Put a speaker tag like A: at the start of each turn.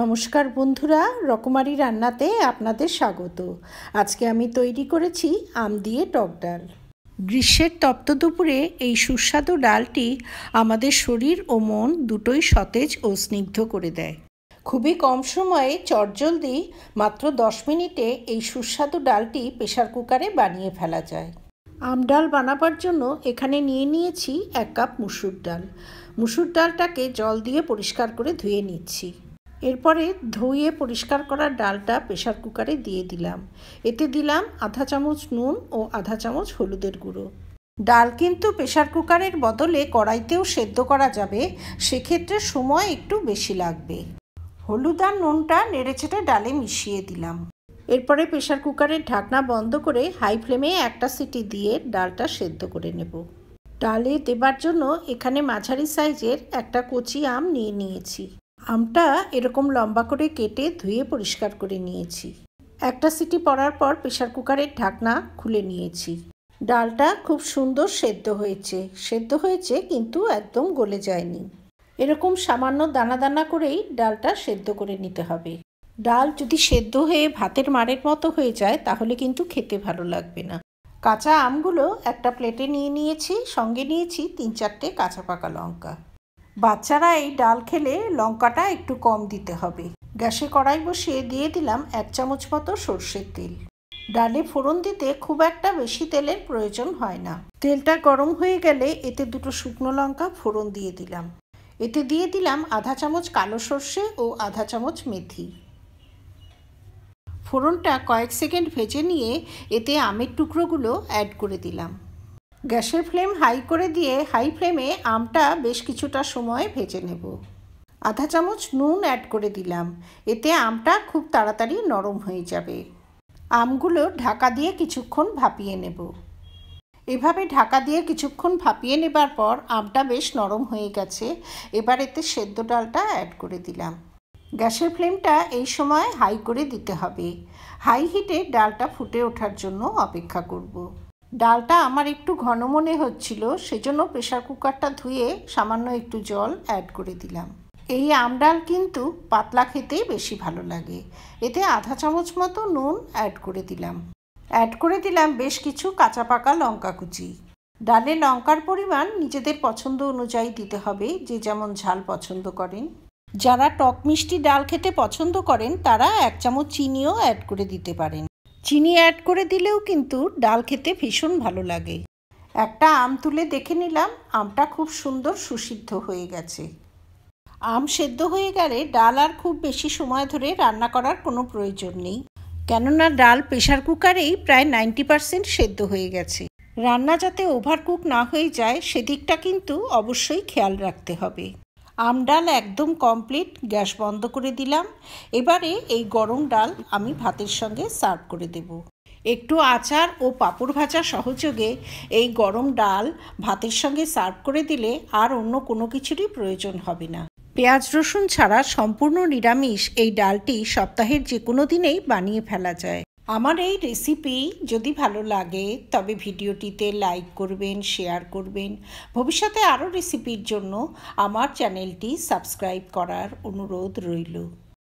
A: নমস্কার বন্ধুরা, রকমারি রান্নাতে আপনাদের স্বাগত। আজকে আমি তৈরি করেছি আম দিয়ে টক ডাল। গ্রীষ্মের তপ্ত দুপুরে এই সুস্বাদু ডালটি আমাদের শরীর ও মন দুটোই সতেজ ও স্নিগ্ধ করে দেয়। খুবই কম সময়ে চটজলদি মাত্র 10 মিনিটে এই সুস্বাদু ডালটি প্রেসার কুকারে বানিয়ে ফেলা যায়। আম ডাল বানাবার জন্য এখানে নিয়েছি 1 কাপ মুসুর ডাল। মুসুর ডালটাকে জল দিয়ে পরিষ্কার করে ধুয়ে নিচ্ছি। এরপরে ধুয়ে পরিষ্কার করা ডালটা প্রেসার কুকারে দিয়ে দিলাম। এতে দিলাম আধা চামচ নুন ও আধা চামচ হলুদের গুঁড়ো। ডাল কিন্তু প্রেসার কুকারের বদলে কড়াইতেও সেদ্ধ করা যাবে, সেক্ষেত্রে সময় একটু বেশি লাগবে। হলুদ আর নুনটা নেড়েচেড়ে ডালে মিশিয়ে দিলাম। এরপরে প্রেসার কুকারের ঢাকনা বন্ধ করে হাই ফ্লেমে একটা সিটি দিয়ে ডালটা সেদ্ধ করে নেব। ডালে দেবার জন্য এখানে মাঝারি সাইজের একটা কচি আম নিয়েছি। আমটা এরকম লম্বা করে কেটে ধুয়ে পরিষ্কার করে নিয়েছি। একটা সিটি পড়ার পর প্রেসার কুকারের ঢাকনা খুলে নিয়েছি। ডালটা খুব সুন্দর সেদ্ধ হয়েছে কিন্তু একদম গলে যায়নি। এরকম সামান্য দানা দানা করেই ডালটা সেদ্ধ করে নিতে হবে। ডাল যদি সেদ্ধ হয়ে ভাতের মাড়ের মতো হয়ে যায় তাহলে কিন্তু খেতে ভালো লাগবে না। কাঁচা আমগুলো একটা প্লেটে নিয়েছি, সঙ্গে নিয়েছি 3-4টে কাঁচা পাকা লঙ্কা। বাচ্চারা এই ডাল খেলে লঙ্কাটা একটু কম দিতে হবে। গ্যাসে কড়াই বসিয়ে দিয়ে দিলাম 1 চামচ মতো সর্ষের তেল। ডালে ফোড়ন দিতে খুব একটা বেশি তেলের প্রয়োজন হয় না। তেলটা গরম হয়ে গেলে এতে 2 শুকনো লঙ্কা ফোড়ন দিয়ে দিলাম। এতে দিয়ে দিলাম আধা চামচ কালো সর্ষে ও আধা চামচ মেথি। ফোড়নটা কয়েক সেকেন্ড ভেজে নিয়ে এতে আমের টুকরোগুলো অ্যাড করে দিলাম। গ্যাসের ফ্লেম হাই করে দিয়ে হাই ফ্লেমে আমটা বেশ কিছুটা সময় ভেজে নেব। আধা চামচ নুন অ্যাড করে দিলাম, এতে আমটা খুব তাড়াতাড়ি নরম হয়ে যাবে। আমগুলো ঢাকা দিয়ে কিছুক্ষণ ভাপিয়ে নেব। এভাবে ঢাকা দিয়ে কিছুক্ষণ ভাপিয়ে নেবার পর আমটা বেশ নরম হয়ে গেছে। এবার এতে সেদ্ধ ডালটা অ্যাড করে দিলাম। গ্যাসের ফ্লেমটা এই সময় হাই করে দিতে হবে। হাই হিটে ডালটা ফুটে ওঠার জন্য অপেক্ষা করব। ডালটা আমার একটু ঘন মনে হচ্ছিল, সেজন্য প্রেসার কুকারটা ধুয়ে সামান্য একটু জল অ্যাড করে দিলাম। এই আম ডাল কিন্তু পাতলা খেতেই বেশি ভালো লাগে। এতে আধা চামচ মতো নুন অ্যাড করে দিলাম বেশ কিছু কাঁচা পাকা লঙ্কা কুচি। ডালে লঙ্কার পরিমাণ নিজেদের পছন্দ অনুযায়ী দিতে হবে, যে যেমন ঝাল পছন্দ করেন। যারা টক মিষ্টি ডাল খেতে পছন্দ করেন তারা 1 চামচ চিনিও অ্যাড করে দিতে পারেন। চিনি অ্যাড করে দিলেও কিন্তু ডাল খেতে ভীষণ ভালো লাগে। একটা আম তুলে দেখে নিলাম, আমটা খুব সুন্দর সুসিদ্ধ হয়ে গেছে। আম সেদ্ধ হয়ে গেলে ডাল আর খুব বেশি সময় ধরে রান্না করার কোনো প্রয়োজন নেই, কেননা ডাল প্রেসার কুকারেই প্রায় 90% সেদ্ধ হয়ে গেছে। রান্না যাতে ওভারকুক না হয়ে যায় সেদিকটা কিন্তু অবশ্যই খেয়াল রাখতে হবে। আম ডাল একদম কমপ্লিট। গ্যাস বন্ধ করে দিলাম। এবারে এই গরম ডাল আমি ভাতের সঙ্গে সার্ভ করে দেব। একটু আচার ও পাঁপড় ভাজা সহযোগে এই গরম ডাল ভাতের সঙ্গে সার্ভ করে দিলে আর অন্য কোনো কিছুরই প্রয়োজন হবে না। পেঁয়াজ রসুন ছাড়া সম্পূর্ণ নিরামিষ এই ডালটি সপ্তাহের যে কোনো দিনেই বানিয়ে ফেলা যায়। আমার এই রেসিপি যদি ভালো লাগে তবে ভিডিওটিতে লাইক করবেন, শেয়ার করবেন। ভবিষ্যতে আরও রেসিপির জন্য আমার চ্যানেলটি সাবস্ক্রাইব করার অনুরোধ রইল।